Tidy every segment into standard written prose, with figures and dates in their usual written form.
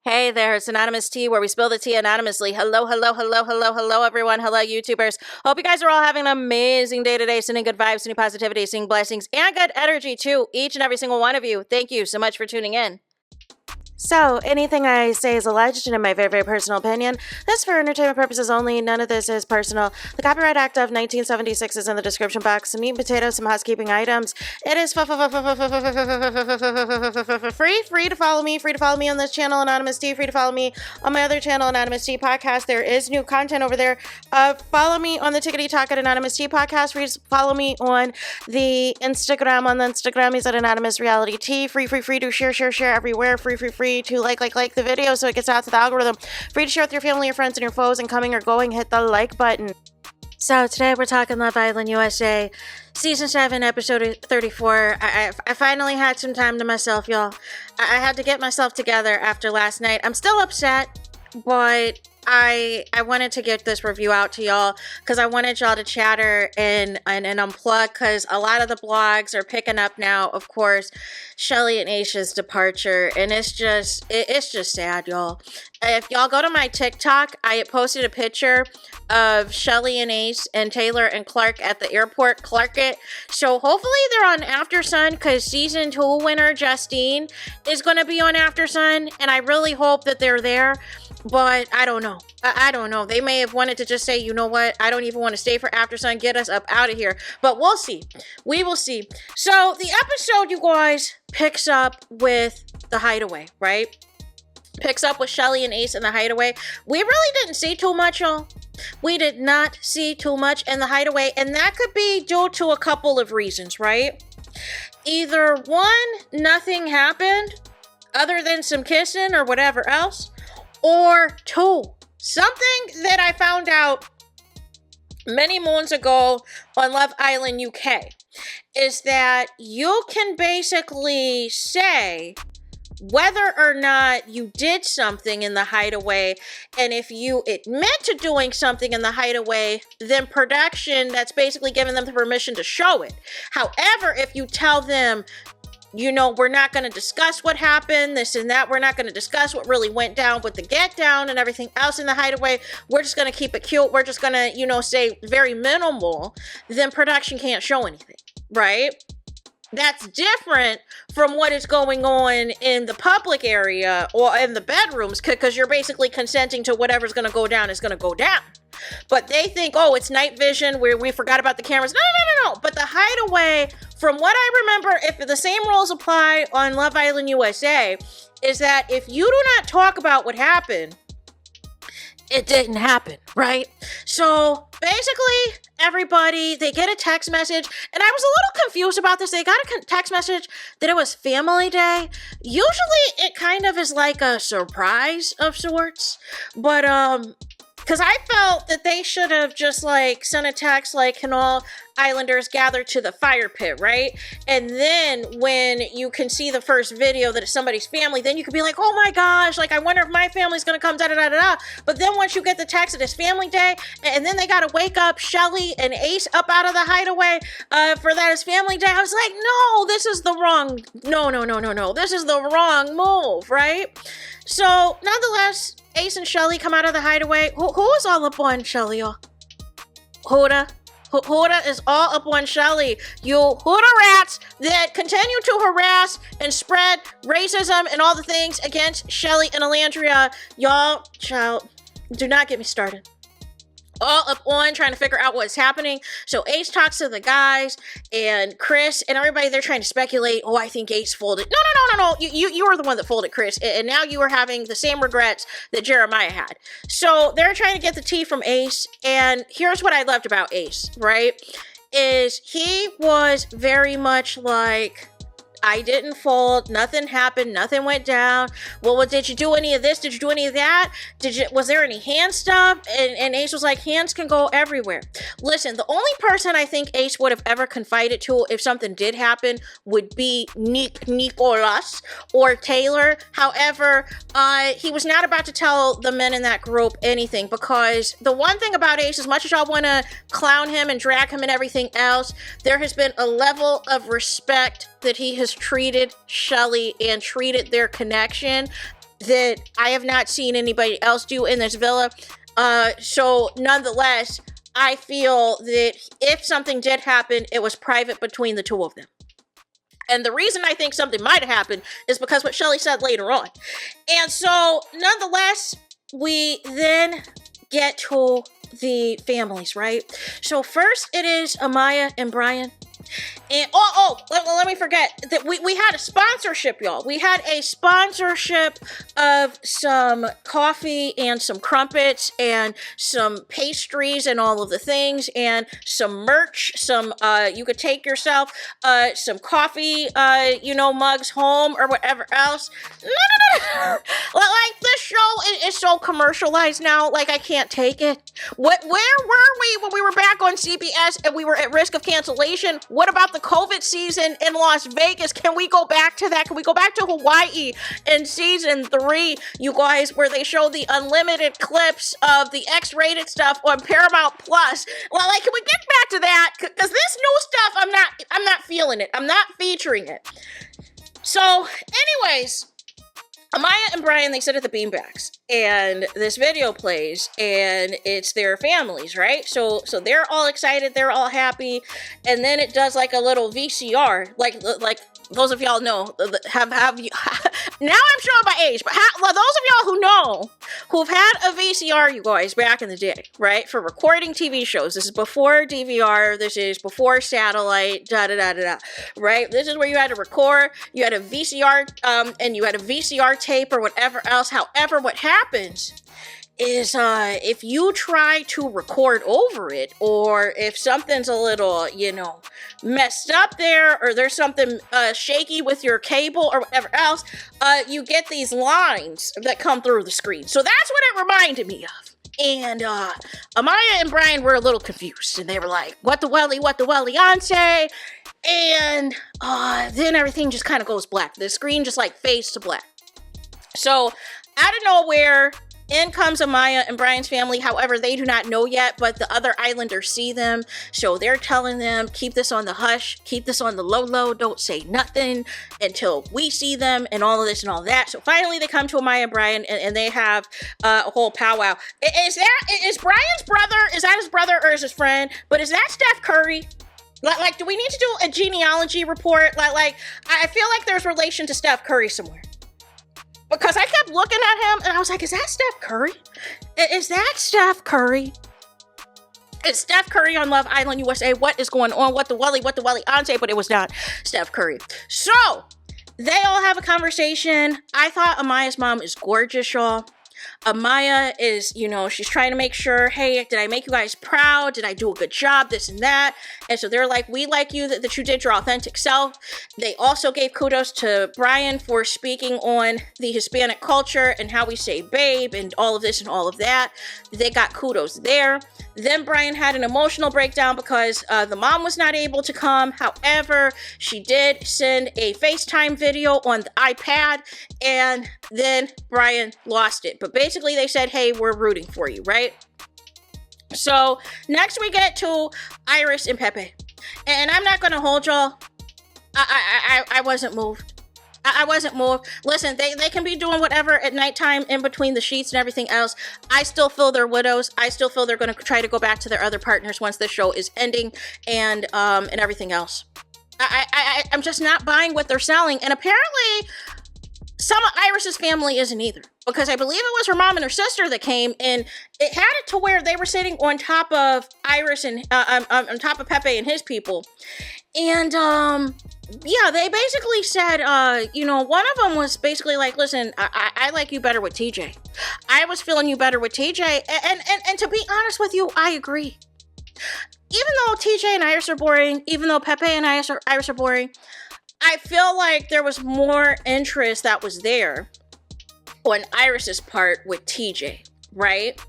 Hey there, it's Anonymous Tea, where we spill the tea anonymously. Hello, everyone. Hello, YouTubers. Hope you guys are all having an amazing day today, sending good vibes, sending positivity, sending blessings, and good energy to each and every single one of you. Thank you so much for tuning in. So, anything I say is alleged and in my very, very personal opinion. This is for entertainment purposes only. None of this is personal. The Copyright Act of 1976 is in the description box. Some meat and potatoes, some housekeeping items. It is free to follow me. Free to follow me on this channel, Anonymous Tea. Free to follow me on my other channel, Anonymous Tea Podcast. There is new content over there. Follow me on the Tickety Talk at Anonymous Tea Podcast. Free to follow me on the Instagram. On the Instagram is at Anonymous Reality Tea. Free to share everywhere. Free to like the video so it gets out to the algorithm. Free to share with your family, your friends, and your foes, and coming or going, hit the like button. So today we're talking Love Island USA, Season 7, Episode 34. I finally had some time to myself, y'all. I had to get myself together after last night. I'm still upset, but I wanted to get this review out to y'all because I wanted y'all to chatter and unplug, because a lot of the blogs are picking up now, of course, Shelly and Ace's departure, and it's just sad, y'all. If y'all go to my TikTok, I posted a picture of Shelly and Ace and Taylor and Clark at the airport, Clark-it. So hopefully they're on After Sun, because Season 2 winner Justine is going to be on After Sun, and I really hope that they're there. But I don't know. I don't know. They may have wanted to just say, you know what? I don't even want to stay for After Sun. Get us up out of here. But we'll see. We will see. So the episode, you guys, picks up with the Hideaway, right? Picks up with Shelly and Ace in the Hideaway. We really didn't see too much, y'all. We did not see too much in the Hideaway. And that could be due to a couple of reasons, right? Either one, nothing happened other than some kissing or whatever else. Or two, something that I found out many moons ago on Love Island UK is that you can basically say whether or not you did something in the Hideaway, and if you admit to doing something in the Hideaway, then production, that's basically giving them the permission to show it. However, if you tell them, you know, we're not going to discuss what happened, this and that, we're not going to discuss what really went down with the get down and everything else in the Hideaway, we're just going to keep it cute, we're just going to, you know, say very minimal, then production can't show anything, right? That's different from what is going on in the public area or in the bedrooms, because you're basically consenting to whatever's going to go down is going to go down. But they think, oh, it's night vision, where we forgot about the cameras. No. But the Hideaway, from what I remember, if the same rules apply on Love Island USA, is that if you do not talk about what happened, it didn't happen, right? So basically, everybody, they get a text message, and I was a little confused about this. They got a text message that it was Family Day. Usually, it kind of is like a surprise of sorts, but because I felt that they should have just like sent a text like, can all Islanders gather to the fire pit, right? And then when you can see the first video that it's somebody's family, then you could be like, oh my gosh, like I wonder if my family's gonna come, da-da-da-da-da. But then once you get the text that it's Family Day, and then they gotta wake up Shelly and Ace up out of the Hideaway for that is Family Day, I was like, no, this is the wrong, no, this is the wrong move, right? So nonetheless, Ace and Shelly come out of the Hideaway. Who is all up on Shelly, y'all? Huda. Huda is all up on Shelly. You Huda rats that continue to harass and spread racism and all the things against Shelly and Alandria. Y'all, child, do not get me started. All up on trying to figure out what's happening. So Ace talks to the guys and Chris and everybody. They're trying to speculate. Oh, I think Ace folded. No. You were the one that folded, Chris. And now you are having the same regrets that Jeremiah had. So they're trying to get the tea from Ace. And here's what I loved about Ace, right? Is he was very much like, I didn't fold, nothing happened, nothing went down. Well, did you do any of this? Did you do any of that? Was there any hand stuff? And Ace was like, hands can go everywhere. Listen, the only person I think Ace would have ever confided to if something did happen would be Nicholas or Taylor. However, he was not about to tell the men in that group anything, because the one thing about Ace, as much as y'all want to clown him and drag him and everything else, there has been a level of respect that he has treated Shelly and treated their connection that I have not seen anybody else do in this villa. So nonetheless, I feel that if something did happen, it was private between the two of them. And the reason I think something might have happened is because what Shelly said later on. And so nonetheless, we then get to the families, right? So first it is Amaya and Brian. And let me forget that we had a sponsorship, y'all. We had a sponsorship of some coffee and some crumpets and some pastries and all of the things and some merch. Some you could take yourself some coffee mugs home or whatever else. No. Like, this show is so commercialized now. Like, I can't take it. Where were we when we were back on CBS and we were at risk of cancellation? What about the COVID season in Las Vegas? Can we go back to that? Can we go back to Hawaii in season 3, you guys, where they show the unlimited clips of the X-rated stuff on Paramount Plus? Well, like, can we get back to that? Because this new stuff, I'm not feeling it. I'm not featuring it. So, anyways, Amaya and Brian, they sit at the beanbags, and this video plays, and it's their families, right? So they're all excited, they're all happy, and then it does like a little VCR, like those of y'all know, have you, now I'm showing my age, but those of y'all who know, who've had a VCR, you guys, back in the day, right, for recording TV shows, this is before DVR, this is before satellite, right? This is where you had to record, you had a VCR, and you had a VCR tape or whatever else. However, what happens is if you try to record over it, or if something's a little, messed up there, or there's something shaky with your cable or whatever else, you get these lines that come through the screen. So that's what it reminded me of. And Amaya and Brian were a little confused, and they were like, what the welly, Yonsei? And then everything just kind of goes black. The screen just like fades to black. So out of nowhere, in comes Amaya and Brian's family. However, they do not know yet, but the other islanders see them. So they're telling them, keep this on the hush, keep this on the low, don't say nothing until we see them, and all of this and all that. So finally they come to Amaya and Brian, and they have a whole powwow. Is Brian's brother, is that his brother or is his friend? But is that Steph Curry? Like, do we need to do a genealogy report? Like, I feel like there's relation to Steph Curry somewhere. Because I kept looking at him, and I was like, is that Steph Curry? Is that Steph Curry? It's Steph Curry on Love Island USA. What is going on? What the welly, Ante? But it was not Steph Curry. So, they all have a conversation. I thought Amaya's mom is gorgeous, y'all. Amaya is, she's trying to make sure, hey, did I make you guys proud? Did I do a good job? This and that. And so they're like, we like you, that you did your authentic self. They also gave kudos to Brian for speaking on the Hispanic culture and how we say babe and all of this and all of that. They got kudos there. Then Brian had an emotional breakdown because the mom was not able to come. However, she did send a FaceTime video on the iPad, and then Brian lost it. But basically they said, hey, we're rooting for you, right? So next we get to Iris and Pepe. And I'm not going to hold y'all. I wasn't moved. I wasn't moved. Listen, they can be doing whatever at nighttime in between the sheets and everything else. I still feel they're widows. I still feel they're going to try to go back to their other partners once this show is ending, and everything else. I'm just not buying what they're selling. And apparently some of Iris's family isn't either, because I believe it was her mom and her sister that came, and it had it to where they were sitting on top of Iris and on top of Pepe and his people. And yeah, they basically said, one of them was basically like, listen, I like you better with TJ. I was feeling you better with TJ. And to be honest with you, I agree. Even though TJ and Iris are boring, even though Pepe and Iris are boring, I feel like there was more interest that was there on Iris's part with TJ, right?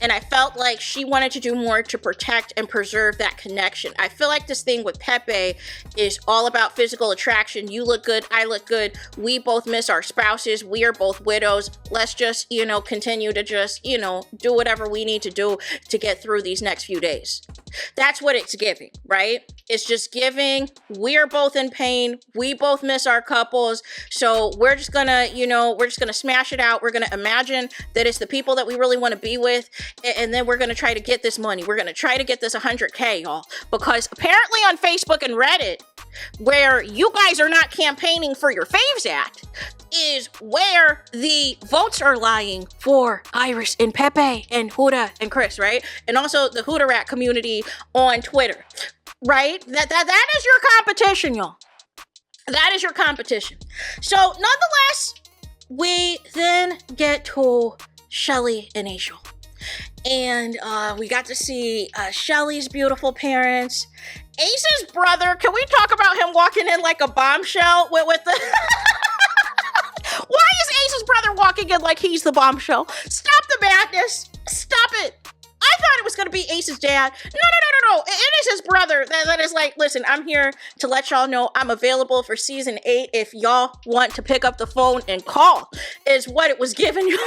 And I felt like she wanted to do more to protect and preserve that connection. I feel like this thing with Pepe is all about physical attraction. You look good, I look good. We both miss our spouses. We are both widows. Let's just, continue to just, do whatever we need to do to get through these next few days. That's what it's giving, right? It's just giving, we're both in pain. We both miss our couples. So we're just gonna, smash it out. We're gonna imagine that it's the people that we really want to be with. And then we're gonna try to get this money. We're gonna try to get this 100K, y'all. Because apparently on Facebook and Reddit, where you guys are not campaigning for your faves at, is where the votes are lying for Iris and Pepe and Huda and Chris, right? And also the Huda Rat community on Twitter, right? That is your competition, y'all. That is your competition. So nonetheless, we then get to Shelly and Ace. And we got to see Shelly's beautiful parents. Ace's brother, can we talk about him walking in like a bombshell with the... Why is Ace's brother walking in like he's the bombshell? Stop the madness. Stop it. I thought it was going to be Ace's dad. No. It is his brother that is like, listen, I'm here to let y'all know I'm available for season 8 if y'all want to pick up the phone and call, is what it was giving you.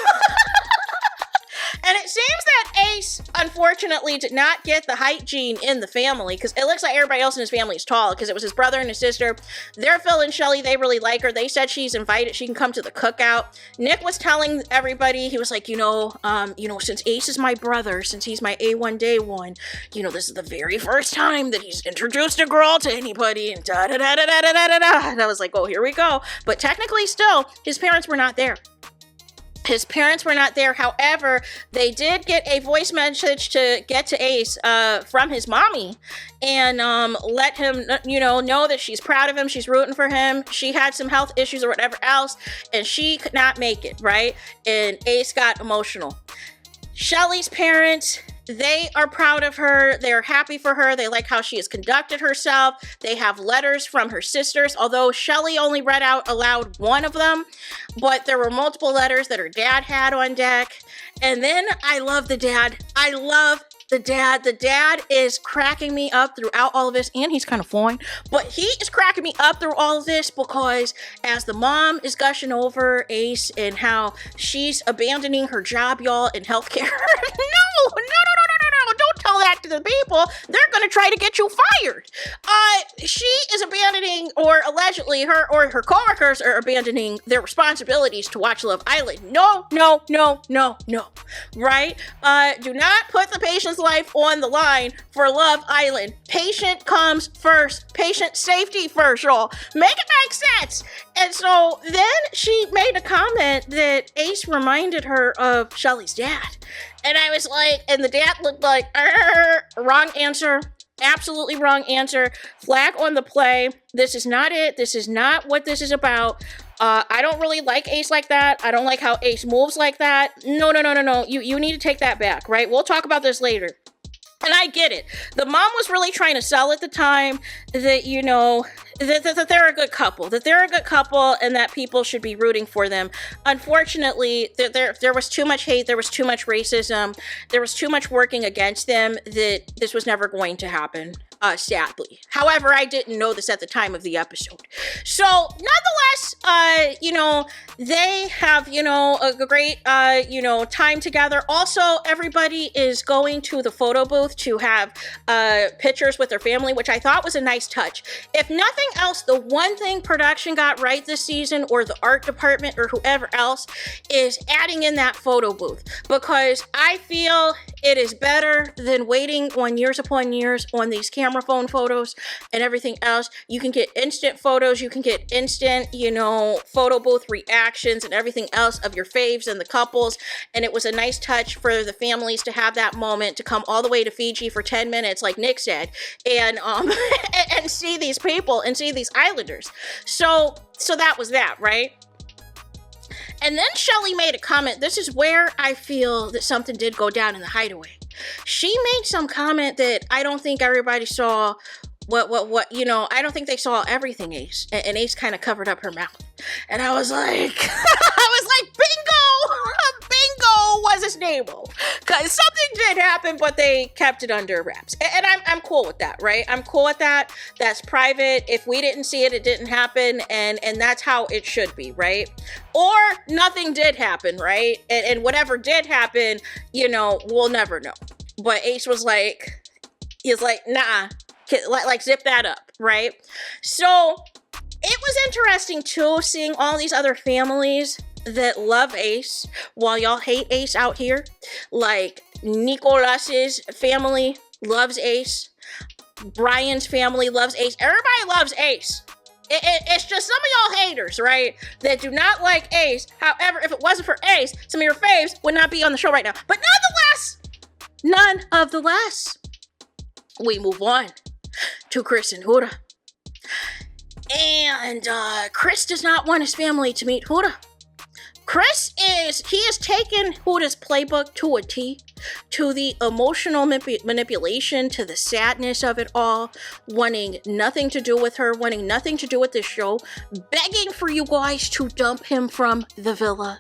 And it seems that Ace, unfortunately, did not get the height gene in the family, because it looks like everybody else in his family is tall, because it was his brother and his sister. They're Phil and Shelly. They really like her. They said she's invited. She can come to the cookout. Nick was telling everybody, he was like, since Ace is my brother, since he's my A1 day one, this is the very first time that he's introduced a girl to anybody, and da-da-da-da-da-da-da-da. And I was like, oh, here we go. But technically still, his parents were not there. His parents were not there. However, they did get a voice message to get to Ace from his mommy and let him, know that she's proud of him. She's rooting for him. She had some health issues or whatever else, and she could not make it, right? And Ace got emotional. Shelly's parents, they are proud of her. They're happy for her. They like how she has conducted herself. They have letters from her sisters, although Shelly only read out aloud one of them, but there were multiple letters that her dad had on deck. And then I love the dad. I love the dad. The dad is cracking me up throughout all of this, and he's kind of fine, but he is cracking me up through all of this because as the mom is gushing over Ace and how she's abandoning her job, y'all, in healthcare. No. Don't tell that to the people. They're going to try to get you fired. She is abandoning, or allegedly her coworkers are abandoning their responsibilities to watch Love Island. No. Right? Do not put the patient's life on the line for Love Island. Patient comes first. Patient safety first, y'all. Make it make sense. And so then she made a comment that Ace reminded her of Shelly's dad. And I was like, and the dad looked like, wrong answer. Absolutely wrong answer. Flag on the play. This is not it. This is not what this is about. I don't really like Ace like that. I don't like how Ace moves like that. No. You need to take that back, right? We'll talk about this later. And I get it. The mom was really trying to sell at the time that, that they're a good couple, and that people should be rooting for them. Unfortunately, there was too much hate. There was too much racism. There was too much working against them that this was never going to happen. Sadly. However, I didn't know this at the time of the episode. So, nonetheless, they have, a great, time together. Also, everybody is going to the photo booth to have pictures with their family, which I thought was a nice touch. If nothing else, the one thing production got right this season, or the art department, or whoever else, is adding in that photo booth, because I feel it is better than waiting on years upon years on these camera phone photos and everything else. You can get instant photos. You can get instant, photo booth reactions and everything else of your faves and the couples. And it was a nice touch for the families to have that moment, to come all the way to Fiji for 10 minutes, like Nick said, and and see these people and see these Islanders. So that was that, right? And then Shelly made a comment. This is where I feel that something did go down in the Hideaway. She made some comment that I don't think everybody saw. I don't think they saw everything, Ace. And Ace kind of covered up her mouth. And I was like, bingo! Bingo was a his name off. Because something did happen, but they kept it under wraps. And I'm cool with that, right? I'm cool with that. That's private. If we didn't see it, it didn't happen. And that's how it should be, right? Or nothing did happen, right? And whatever did happen, you know, we'll never know. But Ace was like, he's like, nah, like zip that up, right? So it was interesting too, seeing all these other families that love Ace while y'all hate Ace out here. Like Nicolas's family loves Ace. Brian's family loves Ace. Everybody loves Ace. It's just some of y'all haters, right, that do not like Ace. However, if it wasn't for Ace, some of your faves would not be on the show right now. But nonetheless, we move on to Chris and Huda. And Chris does not want his family to meet Huda. He has taken Huda's playbook to a T, to the emotional manipulation, to the sadness of it all, wanting nothing to do with her, wanting nothing to do with this show, begging for you guys to dump him from the villa,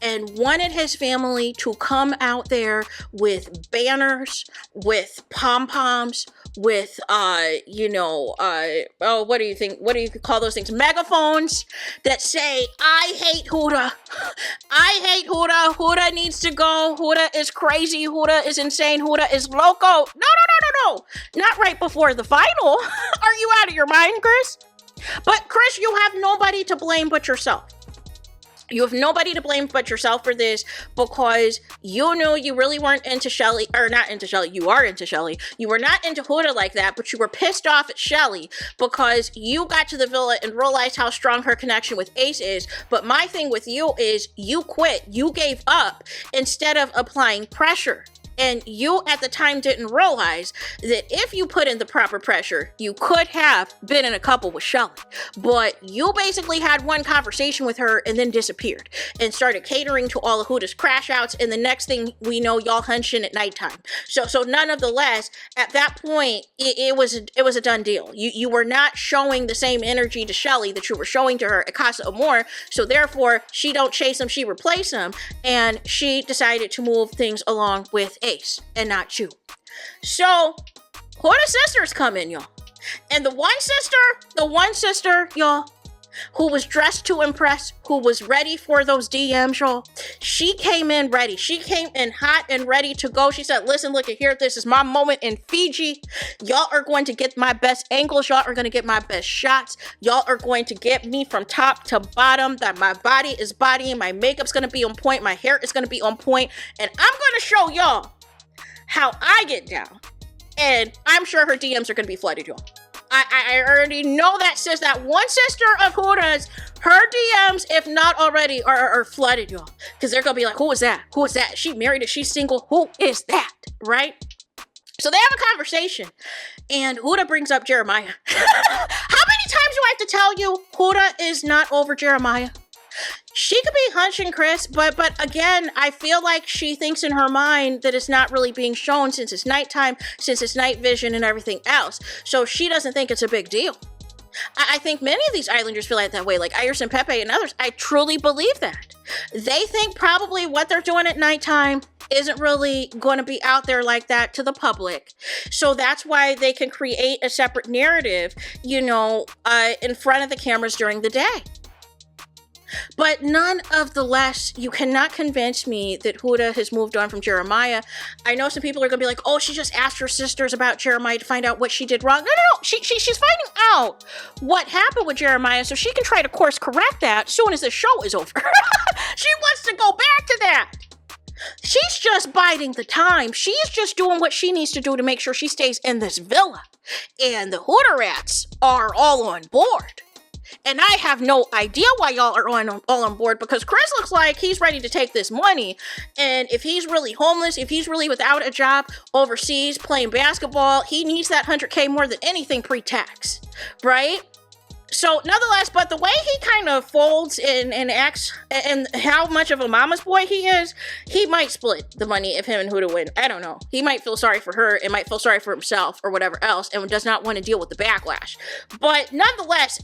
and wanted his family to come out there with banners, with pom-poms, with, what do you think? What do you call those things? Megaphones that say, I hate Huda. I hate Huda. Huda needs to go. Huda is crazy. Huda is insane. Huda is loco. No. Not right before the final. Are you out of your mind, Chris? But Chris, you have nobody to blame but yourself. You have nobody to blame but yourself for this, because you knew you really weren't into Shelly, or not into Shelly, you are into Shelly. You were not into Huda like that, but you were pissed off at Shelly because you got to the villa and realized how strong her connection with Ace is. But my thing with you is you quit. You gave up instead of applying pressure. And you at the time didn't realize that if you put in the proper pressure, you could have been in a couple with Shelly. But you basically had one conversation with her and then disappeared and started catering to all of Huda's crash outs. And the next thing we know, y'all hunchin' at nighttime. So nonetheless, at that point, it was a done deal. You were not showing the same energy to Shelly that you were showing to her at Casa Amor. So therefore, she don't chase him, she replace him. And she decided to move things along with Ace and not you. So Huda's sisters come in, y'all. And the one sister, y'all, who was dressed to impress, who was ready for those DMs, y'all, she came in ready. She came in hot and ready to go. She said, listen, look at here. This is my moment in Fiji. Y'all are going to get my best angles. Y'all are going to get my best shots. Y'all are going to get me from top to bottom, that my body is bodying. My makeup's going to be on point. My hair is going to be on point. And I'm going to show y'all how I get down. And I'm sure her DMs are going to be flooded, y'all. I already know that that one sister of Huda's, her DMs, if not already, are flooded, y'all. Because they're going to be like, who is that? Who is that? She married, is she single? Who is that? Right? So they have a conversation. And Huda brings up Jeremiah. How many times do I have to tell you Huda is not over Jeremiah? She could be hunching Chris, but again, I feel like she thinks in her mind that it's not really being shown since it's nighttime, since it's night vision and everything else. So she doesn't think it's a big deal. I think many of these Islanders feel like that way, like Iris and Pepe and others. I truly believe that. They think probably what they're doing at nighttime isn't really going to be out there like that to the public. So that's why they can create a separate narrative, in front of the cameras during the day. But none of the less, you cannot convince me that Huda has moved on from Jeremiah. I know some people are going to be like, oh, she just asked her sisters about Jeremiah to find out what she did wrong. No. She's finding out what happened with Jeremiah so she can try to course correct that as soon as the show is over. She wants to go back to that. She's just biding the time. She's just doing what she needs to do to make sure she stays in this villa. And the Huda rats are all on board. And I have no idea why y'all are all on board, because Chris looks like he's ready to take this money. And if he's really homeless, if he's really without a job overseas playing basketball, he needs that $100K more than anything pre-tax, right? So nonetheless, but the way he kind of folds and acts and how much of a mama's boy he is, he might split the money if him and Huda win. I don't know. He might feel sorry for her and might feel sorry for himself or whatever else and does not want to deal with the backlash. But nonetheless,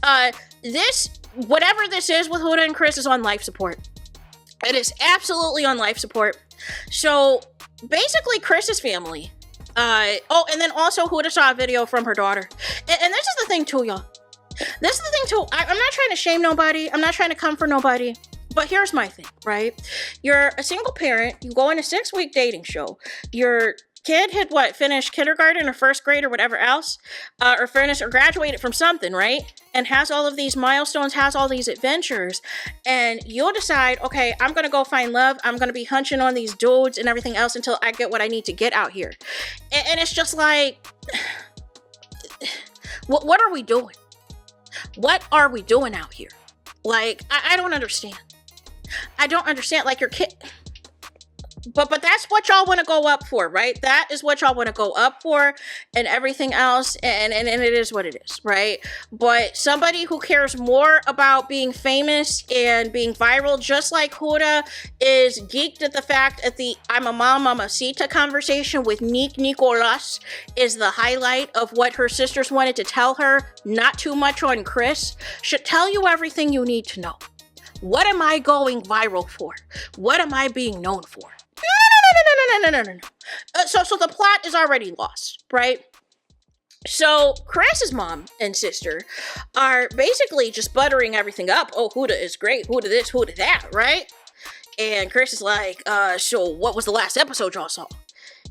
whatever this is with Huda and Chris is on life support. It is absolutely on life support. So basically, Chris's family. And then also Huda saw a video from her daughter. And this is the thing too, y'all. This is the thing too. I'm not trying to shame nobody. I'm not trying to come for nobody. But here's my thing, right? You're a single parent. You go on a 6-week dating show. Your kid had finished kindergarten or first grade or whatever else, or finished or graduated from something, right? And has all of these milestones, has all these adventures, and you'll decide, okay, I'm gonna go find love. I'm gonna be hunching on these dudes and everything else until I get what I need to get out here. And it's just like, what are we doing? What are we doing out here? Like, I don't understand. I don't understand. Like, your kid. But that's what y'all want to go up for, right? That is what y'all want to go up for, and everything else, and it is what it is, right? But somebody who cares more about being famous and being viral, just like Huda is geeked at the fact that the I'm a mom, mamacita conversation with Nicolas is the highlight of what her sisters wanted to tell her, not too much on Chris, should tell you everything you need to know. What am I going viral for? What am I being known for? No. So the plot is already lost, right? So Chris's mom and sister are basically just buttering everything up. Oh, Huda is great. Huda this, Huda that, right? And Chris is like, so what was the last episode y'all saw?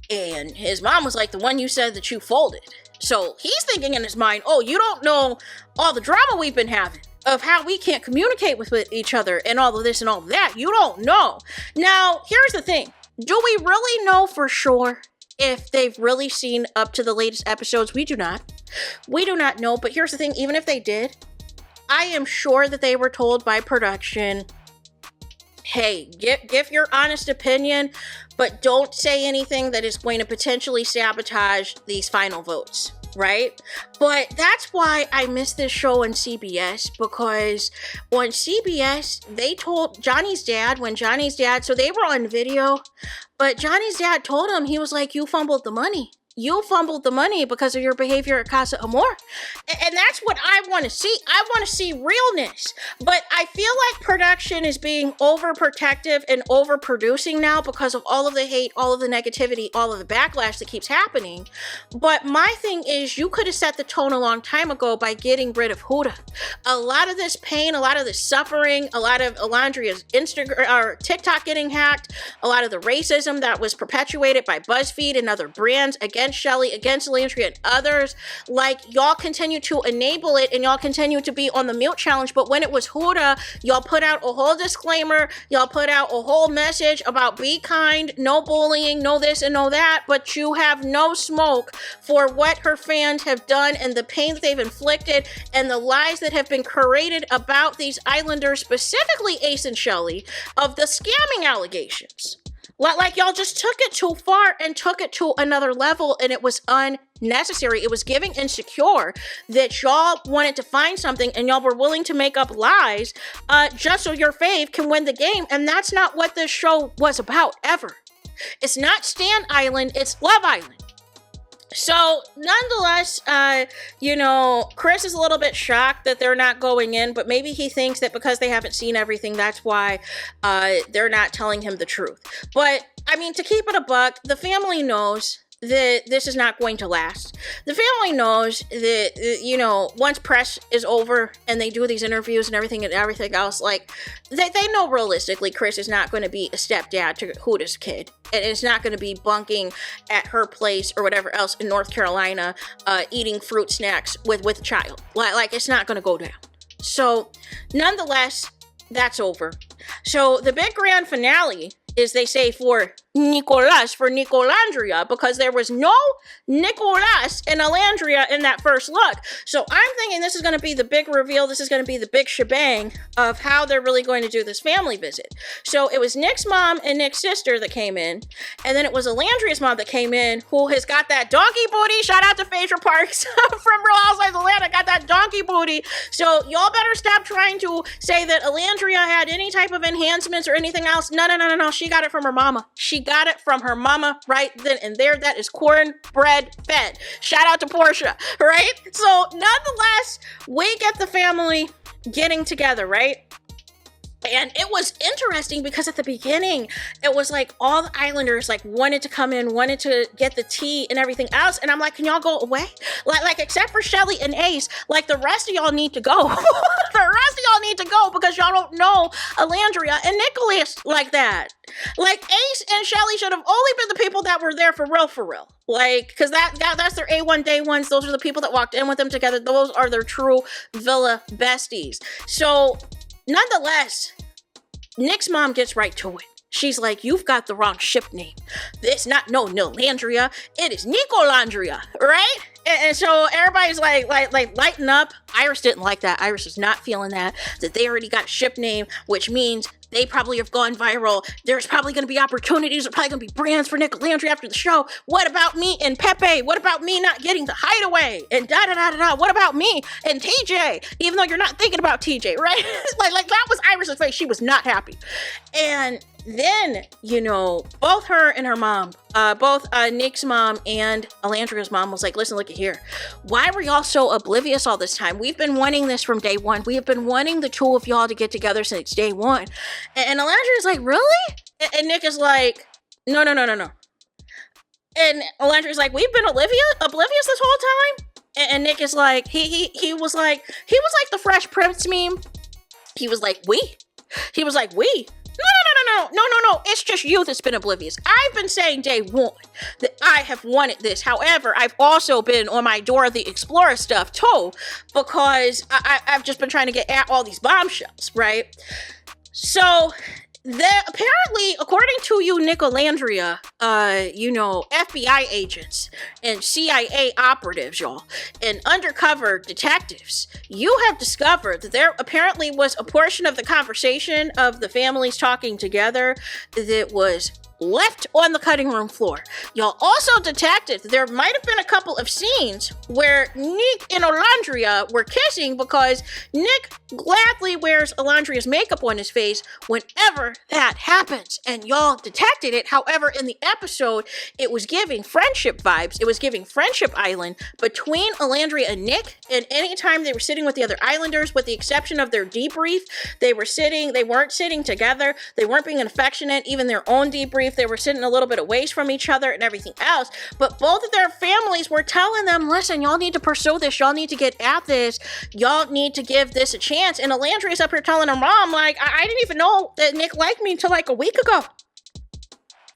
And his mom was like, the one you said that you folded. So he's thinking in his mind, oh, you don't know all the drama we've been having of how we can't communicate with each other and all of this and all of that. You don't know. Now, here's the thing. Do we really know for sure if they've really seen up to the latest episodes? We do not. We do not know. But here's the thing. Even if they did, I am sure that they were told by production, hey, give your honest opinion, but don't say anything that is going to potentially sabotage these final votes. Right? But that's why I miss this show on CBS, because on CBS, they told Johnny's dad, so they were on video, but Johnny's dad told him, he was like, you fumbled the money. You fumbled the money because of your behavior at Casa Amor. And that's what I want to see. I want to see realness. But I feel like production is being overprotective and overproducing now because of all of the hate, all of the negativity, all of the backlash that keeps happening. But my thing is, you could have set the tone a long time ago by getting rid of Huda. A lot of this pain, a lot of this suffering, a lot of Alandria's Instagram or TikTok getting hacked, a lot of the racism that was perpetuated by BuzzFeed and other brands against Shelly, against Alandria and others, like, y'all continue to enable it and y'all continue to be on the mute challenge. But when it was Huda, y'all put out a whole disclaimer, y'all put out a whole message about be kind, no bullying, no this and no that, but you have no smoke for what her fans have done and the pain that they've inflicted and the lies that have been created about these islanders, specifically Ace and Shelly, of the scamming allegations. Like, y'all just took it too far and took it to another level, and it was unnecessary. It was giving Insecure that y'all wanted to find something and y'all were willing to make up lies just so your fave can win the game. And that's not what this show was about, ever. It's not Stan Island, it's Love Island. So, nonetheless, Chris is a little bit shocked that they're not going in, but maybe he thinks that because they haven't seen everything, that's why they're not telling him the truth. But, I mean, to keep it a buck, the family knows that this is not going to last. The family knows that, once press is over and they do these interviews and everything else, like, they know realistically Chris is not going to be a stepdad to Huda's kid. And it's not going to be bunking at her place or whatever else in North Carolina, eating fruit snacks with a child. Like, it's not going to go down. So, nonetheless, that's over. So, the big grand finale is, they say, for Nicolandria, because there was no Nicolas and Alandria in that first look. So I'm thinking this is going to be the big reveal. This is going to be the big shebang of how they're really going to do this family visit. So it was Nick's mom and Nick's sister that came in, and then it was Alandria's mom that came in, who has got that donkey booty. Shout out to Phaedra Parks from Real Housewives of Atlanta, got that donkey booty. So y'all better stop trying to say that Alandria had any type of enhancements or anything else. No. She got it from her mama. She got it from her mama right then and there. That is cornbread fed. Shout out to Portia, right? So nonetheless, we get the family getting together, right? And it was interesting because at the beginning, it was like all the Islanders like wanted to come in, wanted to get the tea and everything else. And I'm like, can y'all go away? Like except for Shelly and Ace, like the rest of y'all need to go. The rest of y'all need to go because y'all don't know Alandria and Nicholas like that. Like Ace and Shelly should have only been the people that were there for real. Like, because that's their A1 day ones. Those are the people that walked in with them together. Those are their true Villa besties. So nonetheless, Nick's mom gets right to it. She's like, you've got the wrong ship name. It's not no Alandria. It is Nicolandria, right? And so everybody's like lighten up. Iris didn't like that. Iris is not feeling that they already got a ship name, which means they probably have gone viral. There's probably going to be opportunities. There's probably going to be brands for Nicolandria after the show. What about me and Pepe? What about me not getting the Hideaway? And da-da-da-da-da. What about me and TJ? Even though you're not thinking about TJ, right? like that was Iris's face. She was not happy. And then, you know, both her and her mom, both Nick's mom and Alandria's mom was like, listen, look at here. Why were y'all so oblivious all this time? We've been wanting this from day one. We have been wanting the two of y'all to get together since day one. And Alandria's like, really? And Nick is like, no. And Alandria's like, we've been oblivious this whole time? And Nick is like, he was like the Fresh Prince meme. He was like, we? He was like, we? No. It's just you that's been oblivious. I've been saying day one that I have wanted this. However, I've also been on my Dora the Explorer stuff too, because I've just been trying to get at all these bombshells, right? So apparently, according to you, Nicolandria, you know, FBI agents and CIA operatives, y'all, and undercover detectives, you have discovered that there apparently was a portion of the conversation of the families talking together that was left on the cutting room floor. Y'all also detected that there might have been a couple of scenes where Nick and Alandria were kissing because Nick gladly wears Alandria's makeup on his face whenever that happens. And y'all detected it. However, in the episode, it was giving friendship vibes. It was giving Friendship Island between Alandria and Nick. And anytime they were sitting with the other Islanders, with the exception of their debrief, they weren't sitting together. They weren't being affectionate. Even their own debrief, they were sitting a little bit away from each other and everything else. But both of their families were telling them, listen, y'all need to pursue this. Y'all need to get at this. Y'all need to give this a chance. And Alandria's up here telling her mom, like, I didn't even know that Nick liked me until like a week ago.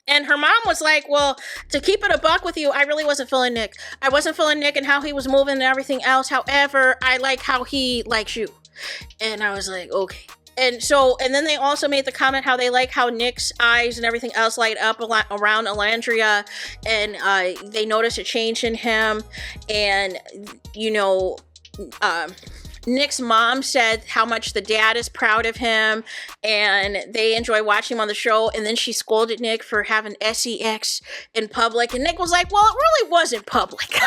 And her mom was like, well, to keep it a buck with you, I really wasn't feeling Nick. I wasn't feeling Nick and how he was moving and everything else. However, I like how he likes you. And I was like, okay. And then they also made the comment how they like how Nick's eyes and everything else light up around Alandria, and they notice a change in him. And, you know, Nick's mom said how much the dad is proud of him and they enjoy watching him on the show. And then she scolded Nick for having sex in public. And Nick was like, well, it really wasn't public. The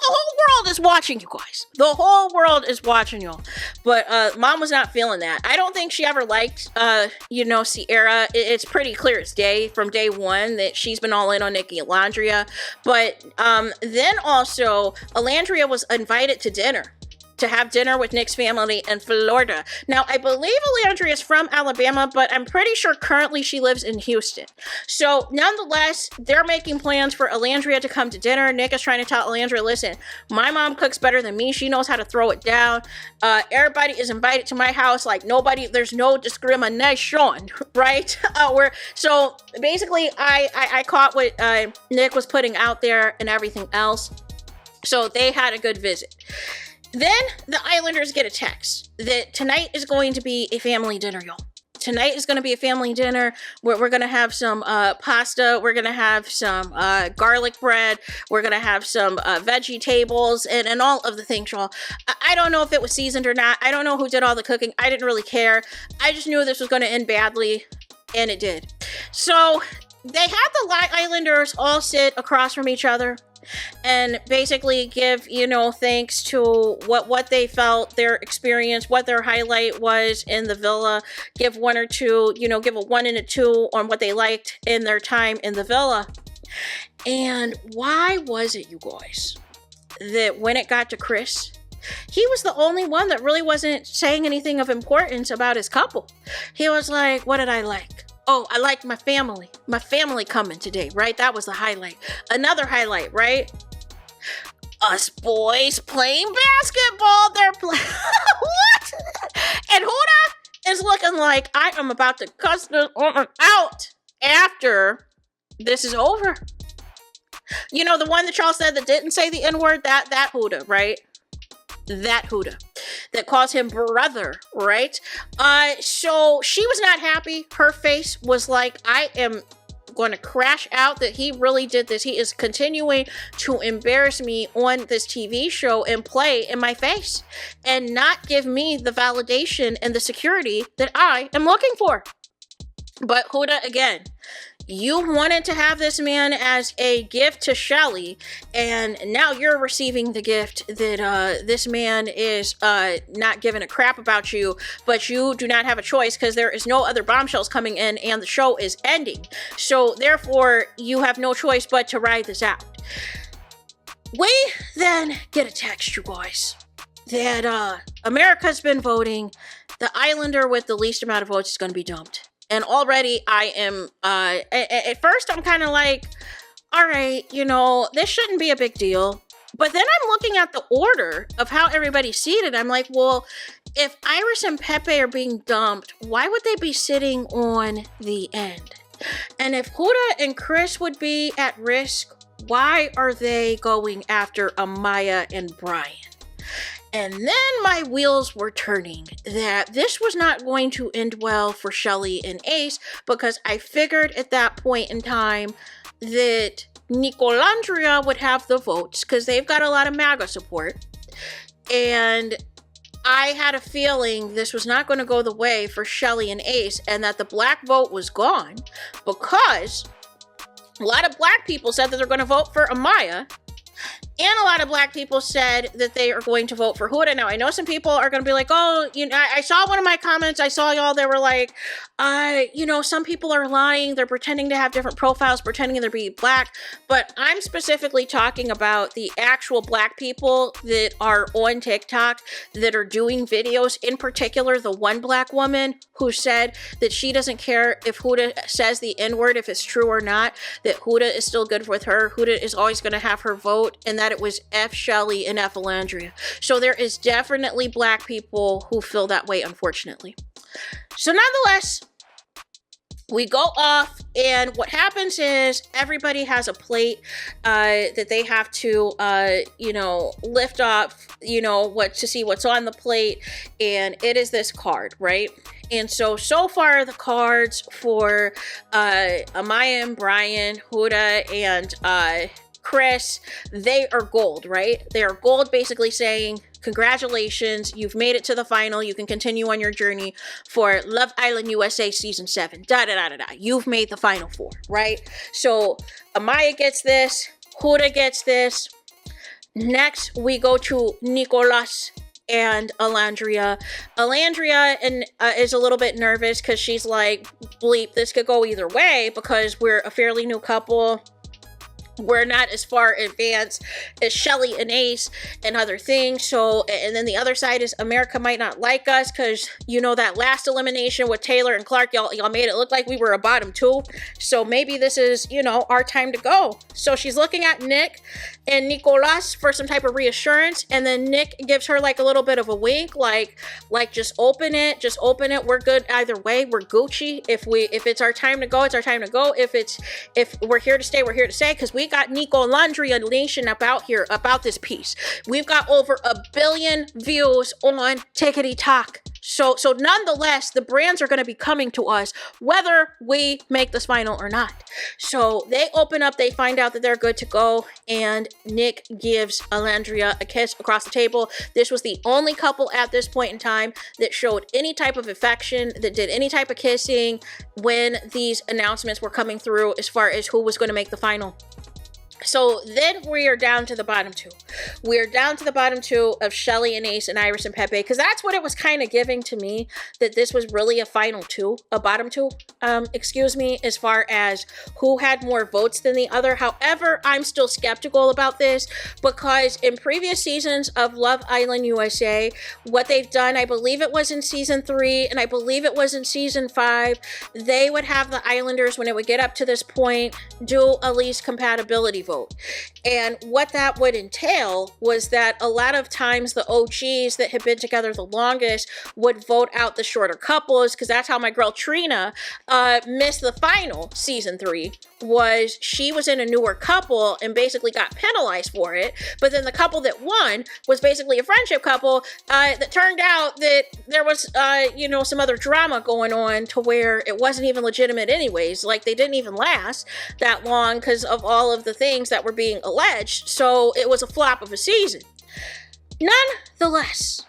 whole world is watching you guys. The whole world is watching y'all. But mom was not feeling that. I don't think she ever liked, Sierra. It's pretty clear as day from day one that she's been all in on Nick and Alandria. But then also, Alandria was invited to have dinner with Nick's family in Florida. Now, I believe Alandria is from Alabama, but I'm pretty sure currently she lives in Houston. So, nonetheless, they're making plans for Alandria to come to dinner. Nick is trying to tell Alandria, listen, my mom cooks better than me. She knows how to throw it down. Everybody is invited to my house. Like, there's no discrimination, right? So, basically, I caught what Nick was putting out there and everything else. So, they had a good visit. Then the Islanders get a text that tonight is going to be a family dinner, y'all. Tonight is going to be a family dinner where we're going to have some pasta. We're going to have some garlic bread. We're going to have some veggie tables and all of the things, y'all. I don't know if it was seasoned or not. I don't know who did all the cooking. I didn't really care. I just knew this was going to end badly, and it did. So they had the Islanders all sit across from each other and basically give, thanks to what they felt, their experience, what their highlight was in the villa, give one or two, give a 1 and a 2 on what they liked in their time in the villa. And why was it, you guys, that when it got to Chris, he was the only one that really wasn't saying anything of importance about his couple. He was like, what did I like? Oh, I liked my family. My family coming today, right? That was the highlight. Another highlight, right? Us boys playing basketball. They're playing. What? And Huda is looking like I am about to cuss this woman out after this is over. You know, the one that y'all said that didn't say the N-word, that Huda, right? That Huda that calls him brother, right? So she was not happy. Her face was like, I am going to crash out that he really did this. He is continuing to embarrass me on this TV show and play in my face and not give me the validation and the security that I am looking for. But Huda, again, you wanted to have this man as a gift to Shelly, and now you're receiving the gift that this man is not giving a crap about you, but you do not have a choice because there is no other bombshells coming in and the show is ending. So therefore, you have no choice but to ride this out. We then get a text, you guys, that America's been voting. The Islander with the least amount of votes is going to be dumped. And already I am, at first I'm kind of like, all right, you know, this shouldn't be a big deal. But then I'm looking at the order of how everybody's seated. I'm like, well, if Iris and Pepe are being dumped, why would they be sitting on the end? And if Huda and Chris would be at risk, why are they going after Amaya and Brian? And then my wheels were turning that this was not going to end well for Shelly and Ace, because I figured at that point in time that Alandria would have the votes because they've got a lot of MAGA support. And I had a feeling this was not going to go the way for Shelly and Ace, and that the black vote was gone because a lot of black people said that they're going to vote for Amaya. And a lot of black people said that they are going to vote for Huda. Now, I know some people are going to be like, oh, you know, I saw one of my comments. I saw y'all, they were like, you know, some people are lying. They're pretending to have different profiles, pretending they're being black. But I'm specifically talking about the actual black people that are on TikTok that are doing videos. In particular, the one black woman who said that she doesn't care if Huda says the N-word, if it's true or not, that Huda is still good with her. Huda is always going to have her vote, and that it was F Shelly and F Alandria. So there is definitely black people who feel that way, unfortunately. So nonetheless, we go off, and what happens is everybody has a plate that they have to, you know, lift off, you know, to see what's on the plate, and it is this card, right? And so far the cards for Amaya and Brian, Huda, and Chris, they are gold, right? They are gold, basically saying, congratulations, you've made it to the final. You can continue on your journey for Love Island USA Season 7. You've made the final 4, right? So Amaya gets this, Huda gets this. Next, we go to Nicolas and Alandria. Alandria is a little bit nervous because she's like, bleep, this could go either way because we're a fairly new couple. We're not as far advanced as Shelly and Ace and other things. So, and then the other side is America might not like us because, you know, that last elimination with Taylor and Clark, y'all made it look like we were a bottom 2. So maybe this is, you know, our time to go. So she's looking at Nick and Nicolas for some type of reassurance. And then Nick gives her like a little bit of a wink, like just open it. We're good either way. We're Gucci. If it's our time to go, it's our time to go. If we're here to stay, we're here to stay, because we got Alandria Nation about here, about this piece. We've got over 1 billion views on Tickety Talk. So nonetheless, the brands are going to be coming to us whether we make this final or not. So they open up, they find out that they're good to go, and Nick gives Alandria a kiss across the table. This was the only couple at this point in time that showed any type of affection, that did any type of kissing when these announcements were coming through as far as who was going to make the final. So then we are down to the bottom 2. We're down to the bottom two of Shelly and Ace and Iris and Pepe, because that's what it was kind of giving to me, that this was really a final two, a bottom two, as far as who had more votes than the other. However, I'm still skeptical about this, because in previous seasons of Love Island USA, what they've done, I believe it was in season 3 and I believe it was in season 5, they would have the Islanders, when it would get up to this point, do a least compatibility vote. And what that would entail was that a lot of times the OGs that had been together the longest would vote out the shorter couples, because that's how my girl Trina missed the final season 3, was she was in a newer couple and basically got penalized for it. But then the couple that won was basically a friendship couple that turned out that there was some other drama going on to where it wasn't even legitimate anyways. Like, they didn't even last that long because of all of the things that were being alleged. So it was a flop of a season. Nonetheless,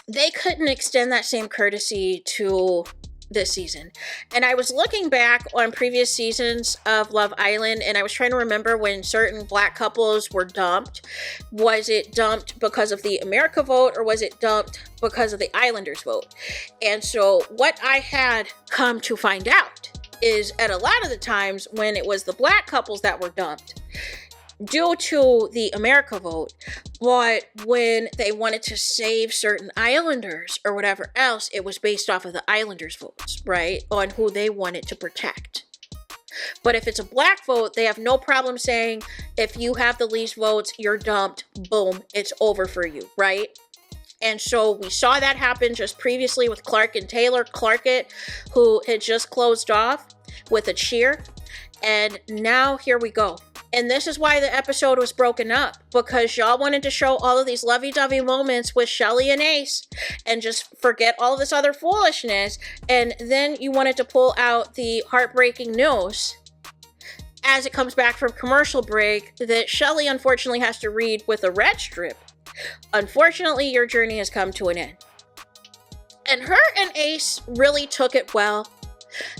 they couldn't extend that same courtesy to this season. And I was looking back on previous seasons of Love Island, and I was trying to remember when certain black couples were dumped. Was it dumped because of the America vote, or was it dumped because of the Islanders vote? And so what I had come to find out is, at a lot of the times when it was the black couples that were dumped due to the America vote, but when they wanted to save certain Islanders or whatever else, it was based off of the Islanders votes, right? On who they wanted to protect. But if it's a black vote, they have no problem saying, if you have the least votes, you're dumped, boom, it's over for you, right? And so we saw that happen just previously with Clark and Taylor Clarkett, who had just closed off with a cheer. And now here we go. And this is why the episode was broken up, because y'all wanted to show all of these lovey-dovey moments with Shelly and Ace and just forget all this other foolishness. And then you wanted to pull out the heartbreaking news as it comes back from commercial break that Shelly unfortunately has to read with a red strip. Unfortunately, your journey has come to an end. And her and Ace really took it well.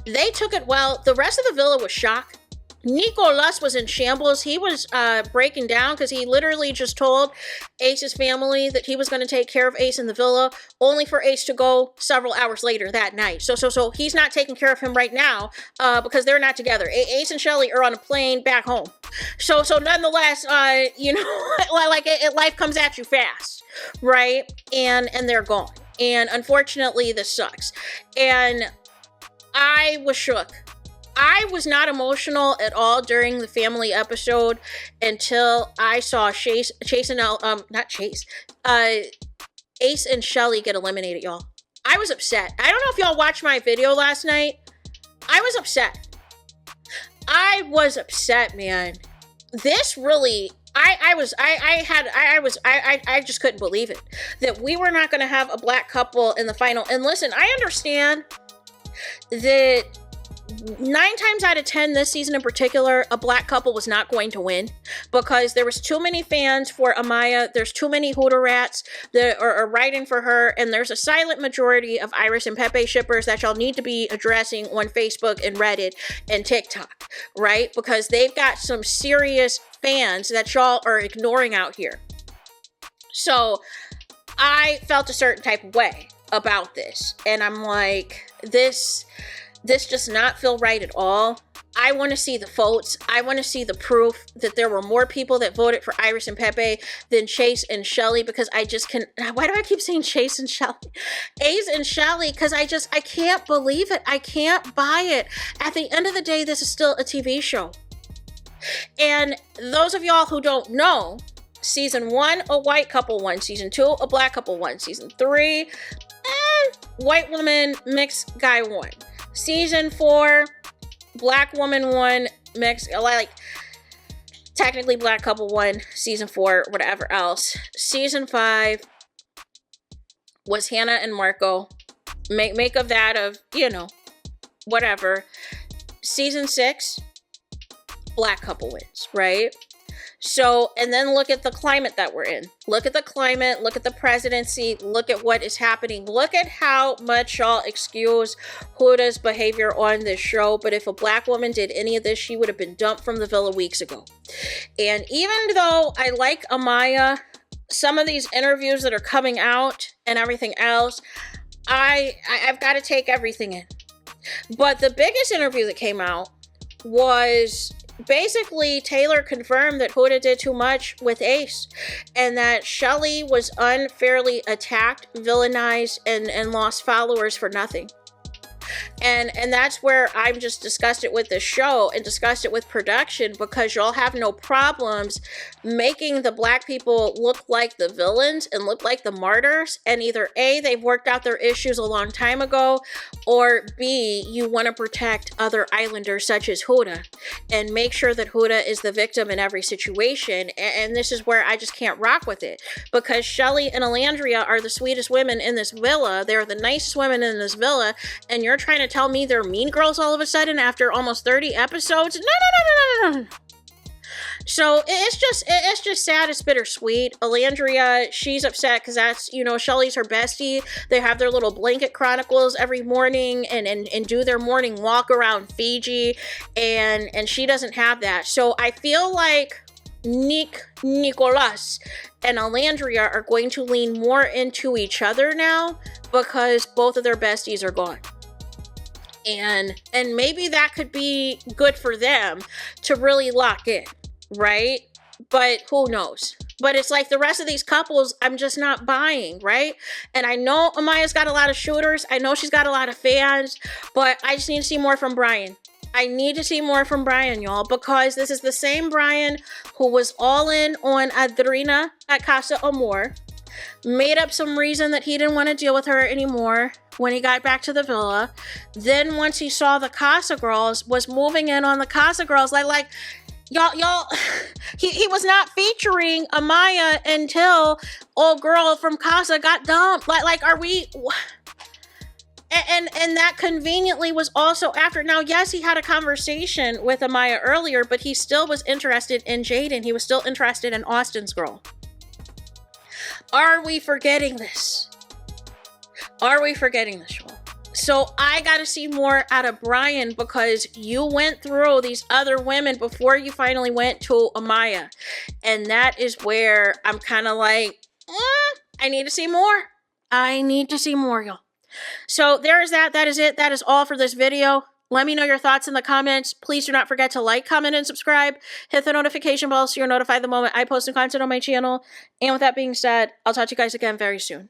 They took it well. The rest of the villa was shocked. Nicolas was in shambles. He was breaking down because he literally just told Ace's family that he was going to take care of Ace in the villa, only for Ace to go several hours later that night. So he's not taking care of him right now because they're not together. Ace and Shelly are on a plane back home. So nonetheless, life comes at you fast, right? And they're gone. And unfortunately, this sucks. And I was shook. I was not emotional at all during the family episode until I saw Ace and Shelly get eliminated, y'all. I was upset. I don't know if y'all watched my video last night. I was upset. I was upset, man. This really, I just couldn't believe it, that we were not going to have a black couple in the final. And listen, I understand that 9 times out of 10 this season in particular, a black couple was not going to win because there was too many fans for Amaya. There's too many Huda rats that are writing for her, and there's a silent majority of Iris and Pepe shippers that y'all need to be addressing on Facebook and Reddit and TikTok, right? Because they've got some serious fans that y'all are ignoring out here. So I felt a certain type of way about this, and I'm like, this does not feel right at all. I want to see the votes. I want to see the proof that there were more people that voted for Iris and Pepe than Chase and Shelly, because I just can. Why do I keep saying Chase and Shelly? Ace and Shelly, because I can't believe it. I can't buy it. At the end of the day, this is still a TV show. And those of y'all who don't know, season 1, a white couple won. Season 2, a black couple won. Season 3, white woman, mixed guy won. Season 4, black woman won, mixed, like, technically black couple won. Season 4, whatever else. Season 5 was Hannah and Marco. Make of that of, whatever. Season 6, black couple wins, right? So, and then look at the climate that we're in. Look at the climate, look at the presidency, look at what is happening. Look at how much y'all excuse Huda's behavior on this show. But if a black woman did any of this, she would have been dumped from the villa weeks ago. And even though I like Amaya, some of these interviews that are coming out and everything else, I've got to take everything in. But the biggest interview that came out was basically Taylor confirmed that Huda did too much with Ace and that Shelly was unfairly attacked, villainized, and lost followers for nothing. And that's where I'm just disgusted with the show and disgusted with production, because y'all have no problems making the black people look like the villains and look like the martyrs. And either A, they've worked out their issues a long time ago, or B, you want to protect other islanders such as Huda and make sure that Huda is the victim in every situation. And this is where I just can't rock with it, because Shelly and Alandria are the sweetest women in this villa. They're the nicest women in this villa, and you're trying to tell me they're mean girls all of a sudden after almost 30 episodes? No. So it's just sad. It's bittersweet. Alandria, she's upset because that's, Shelly's her bestie. They have their little blanket chronicles every morning and do their morning walk around Fiji, and she doesn't have that. So I feel like Nicolas and Alandria are going to lean more into each other now because both of their besties are gone. And maybe that could be good for them to really lock in, right? But who knows? But it's like the rest of these couples, I'm just not buying, right? And I know Amaya's got a lot of shooters. I know she's got a lot of fans, but I just need to see more from Brian. I need to see more from Brian, y'all, because this is the same Brian who was all in on Adrina at Casa Amor, made up some reason that he didn't want to deal with her anymore when he got back to the villa. Then once he saw the Casa girls, was moving in on the Casa girls. Like y'all, he was not featuring Amaya until old girl from Casa got dumped. Like are we? And that conveniently was also after. Now, yes, he had a conversation with Amaya earlier, but he still was interested in Jaden. He was still interested in Austin's girl. Are we forgetting this? Are we forgetting this, y'all? So I got to see more out of Brian, because you went through these other women before you finally went to Amaya. And that is where I'm kind of like, I need to see more. I need to see more, y'all. So there is that. That is it. That is all for this video. Let me know your thoughts in the comments. Please do not forget to like, comment, and subscribe. Hit the notification bell so you're notified the moment I post new content on my channel. And with that being said, I'll talk to you guys again very soon.